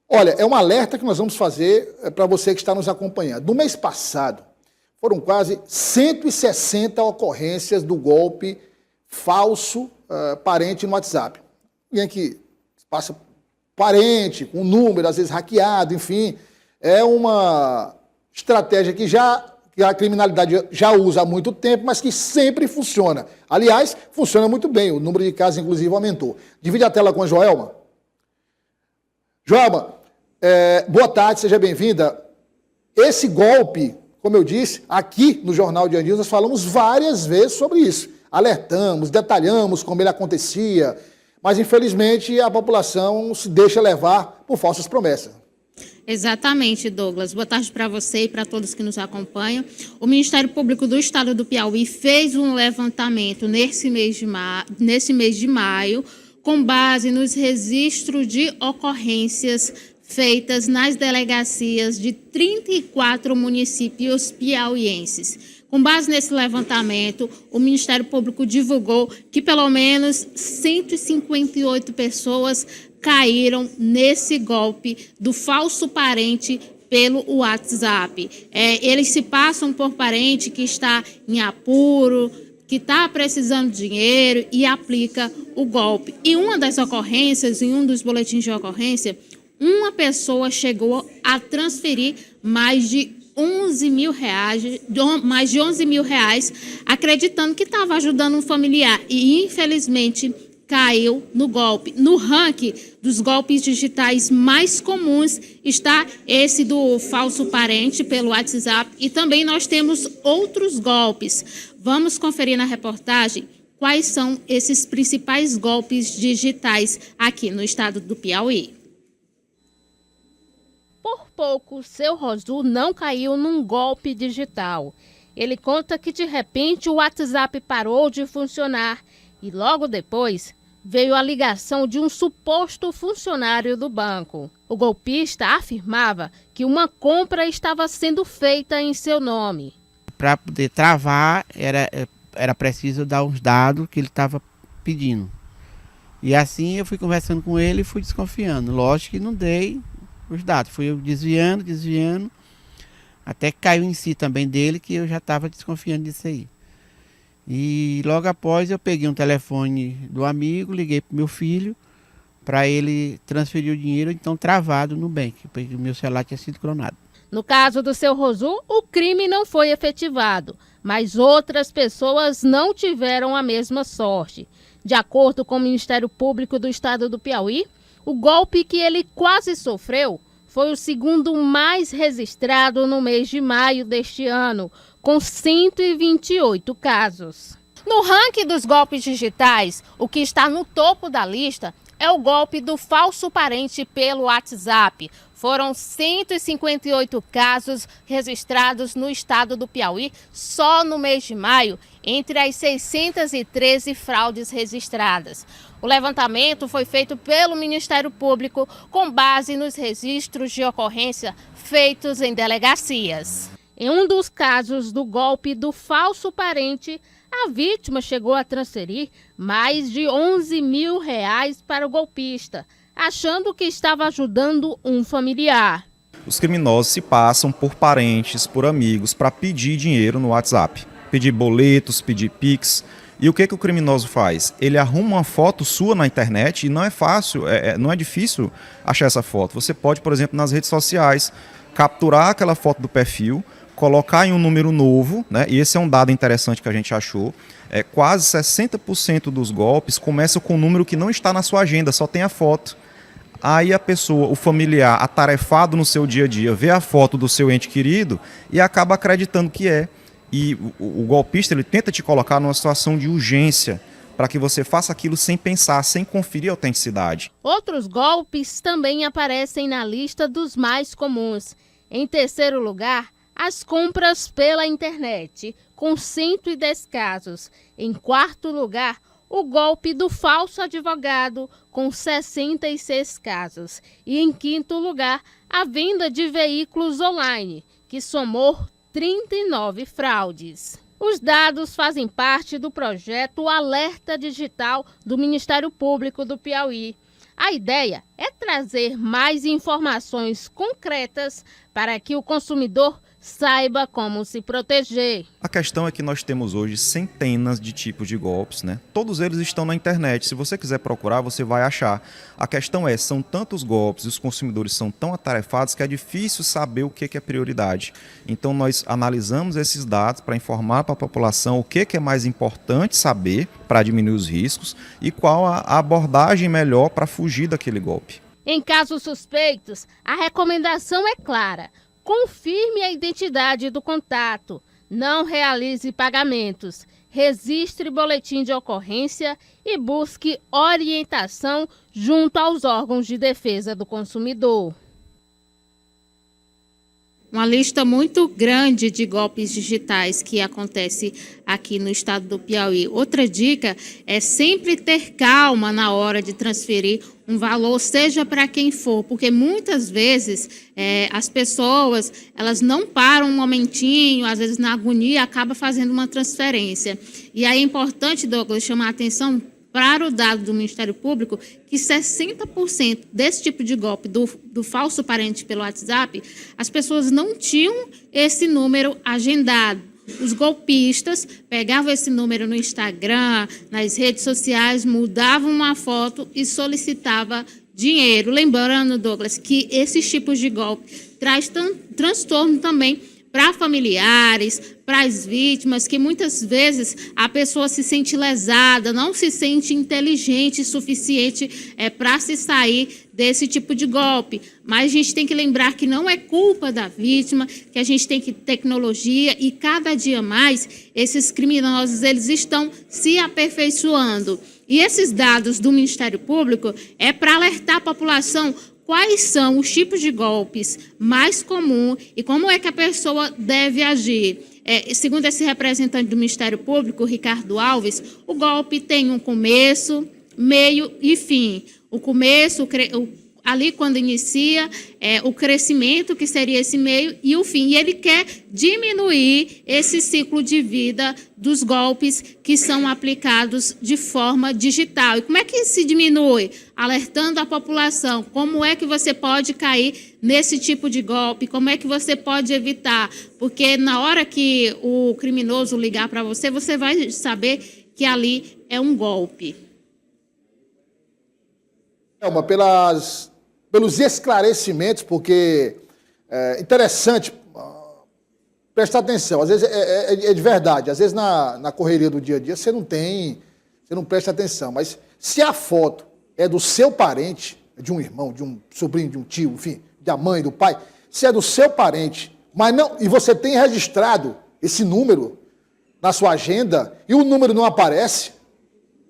Olha, é um alerta que nós vamos fazer para você que está nos acompanhando. No mês passado, foram quase 160 ocorrências do golpe falso parente no WhatsApp. Alguém que passa parente, com número, às vezes hackeado, enfim. É uma estratégia que a criminalidade já usa há muito tempo, mas que sempre funciona. Aliás, funciona muito bem. O número de casos, inclusive, aumentou. Divide a tela com a Joelma. Joelma, boa tarde, seja bem-vinda. Esse golpe, como eu disse, aqui no Jornal Dia a Dia, nós falamos várias vezes sobre isso. Alertamos, detalhamos como ele acontecia, mas, infelizmente, a população se deixa levar por falsas promessas. Exatamente, Douglas. Boa tarde para você e para todos que nos acompanham. O Ministério Público do Estado do Piauí fez um levantamento nesse mês de maio, com base nos registros de ocorrências feitas nas delegacias de 34 municípios piauienses. Com base nesse levantamento, o Ministério Público divulgou que pelo menos 158 pessoas caíram nesse golpe do falso parente pelo WhatsApp. Eles se passam por parente que está em apuro, que está precisando de dinheiro e aplica o golpe. E uma das ocorrências, em um dos boletins de ocorrência, uma pessoa chegou a transferir mais de 11 mil reais, acreditando que estava ajudando um familiar e, infelizmente, caiu no golpe. No ranking dos golpes digitais mais comuns está esse do falso parente pelo WhatsApp e também nós temos outros golpes. Vamos conferir na reportagem quais são esses principais golpes digitais aqui no estado do Piauí. Por pouco, seu Rosu não caiu num golpe digital. Ele conta que, de repente, o WhatsApp parou de funcionar e, logo depois, veio a ligação de um suposto funcionário do banco. O golpista afirmava que uma compra estava sendo feita em seu nome. Para poder travar, era preciso dar os dados que ele estava pedindo. E assim eu fui conversando com ele e fui desconfiando. Lógico que não dei os dados, fui eu desviando, até que caiu em si também dele, que eu já estava desconfiando disso aí. E logo após eu peguei um telefone do amigo, liguei para o meu filho, para ele transferir o dinheiro, então travado no Nubank, porque o meu celular tinha sido clonado. No caso do seu Rosu, o crime não foi efetivado, mas outras pessoas não tiveram a mesma sorte. De acordo com o Ministério Público do Estado do Piauí, o golpe que ele quase sofreu foi o segundo mais registrado no mês de maio deste ano, com 128 casos. No ranking dos golpes digitais, o que está no topo da lista é o golpe do falso parente pelo WhatsApp. Foram 158 casos registrados no estado do Piauí só no mês de maio, entre as 613 fraudes registradas. O levantamento foi feito pelo Ministério Público com base nos registros de ocorrência feitos em delegacias. Em um dos casos do golpe do falso parente, a vítima chegou a transferir mais de 11 mil reais para o golpista, achando que estava ajudando um familiar. Os criminosos se passam por parentes, por amigos, para pedir dinheiro no WhatsApp. Pedir boletos, pedir Pix. E o que o criminoso faz? Ele arruma uma foto sua na internet e não é fácil, não é difícil achar essa foto. Você pode, por exemplo, nas redes sociais, capturar aquela foto do perfil, colocar em um número novo, né? E esse é um dado interessante que a gente achou. Quase 60% dos golpes começam com um número que não está na sua agenda, só tem a foto. Aí a pessoa, o familiar, atarefado no seu dia a dia, vê a foto do seu ente querido e acaba acreditando que é. E o golpista, ele tenta te colocar numa situação de urgência para que você faça aquilo sem pensar, sem conferir a autenticidade. Outros golpes também aparecem na lista dos mais comuns. Em terceiro lugar, as compras pela internet, com 110 casos. Em quarto lugar, o golpe do falso advogado, com 66 casos. E em quinto lugar, a venda de veículos online, que somou 39 fraudes. Os dados fazem parte do projeto Alerta Digital do Ministério Público do Piauí. A ideia é trazer mais informações concretas para que o consumidor saiba como se proteger. A questão é que nós temos hoje centenas de tipos de golpes, né? Todos eles estão na internet. Se você quiser procurar, você vai achar. A questão é, são tantos golpes e os consumidores são tão atarefados que é difícil saber o que é prioridade. Então nós analisamos esses dados para informar para a população o que é mais importante saber para diminuir os riscos e qual a abordagem melhor para fugir daquele golpe. Em casos suspeitos, a recomendação é clara. Confirme a identidade do contato, não realize pagamentos, registre boletim de ocorrência e busque orientação junto aos órgãos de defesa do consumidor. Uma lista muito grande de golpes digitais que acontece aqui no estado do Piauí. Outra dica é sempre ter calma na hora de transferir um valor, seja para quem for, porque muitas vezes as pessoas elas não param um momentinho, às vezes na agonia acaba fazendo uma transferência. E aí é importante, Douglas, chamar a atenção para o dado do Ministério Público que 60% desse tipo de golpe do falso parente pelo WhatsApp, as pessoas não tinham esse número agendado. Os golpistas pegavam esse número no Instagram, nas redes sociais, mudavam uma foto e solicitavam dinheiro. Lembrando, Douglas, que esses tipos de golpe traz transtorno também para familiares, para as vítimas, que muitas vezes a pessoa se sente lesada, não se sente inteligente o suficiente para se sair desse tipo de golpe. Mas a gente tem que lembrar que não é culpa da vítima, que a gente tem que ter tecnologia e cada dia mais esses criminosos eles estão se aperfeiçoando. E esses dados do Ministério Público é para alertar a população quais são os tipos de golpes mais comuns e como é que a pessoa deve agir. Segundo esse representante do Ministério Público, Ricardo Alves, o golpe tem um começo, meio e fim. O começo, ali quando inicia, o crescimento, que seria esse meio, e o fim. E ele quer diminuir esse ciclo de vida dos golpes que são aplicados de forma digital. E como é que se diminui? Alertando a população como é que você pode cair nesse tipo de golpe, como é que você pode evitar. Porque na hora que o criminoso ligar para você, você vai saber que ali é um golpe. Elma, pelos esclarecimentos, porque é interessante prestar atenção. Às vezes é de verdade, às vezes na correria do dia a dia você não presta atenção, mas se a foto é do seu parente, de um irmão, de um sobrinho, de um tio, enfim, da mãe, do pai, se é do seu parente, mas não, e você tem registrado esse número na sua agenda e o número não aparece,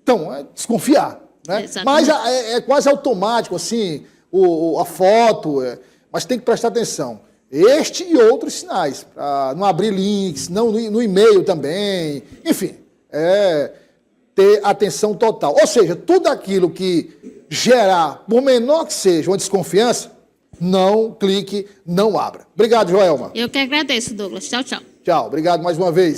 então é desconfiar. Né? Mas é quase automático, assim, a foto, mas tem que prestar atenção. Este e outros sinais, para não abrir links, não no e-mail também, enfim, ter atenção total. Ou seja, tudo aquilo que gerar, por menor que seja, uma desconfiança, não clique, não abra. Obrigado, Joelma. Eu que agradeço, Douglas. Tchau, tchau. Tchau, obrigado mais uma vez.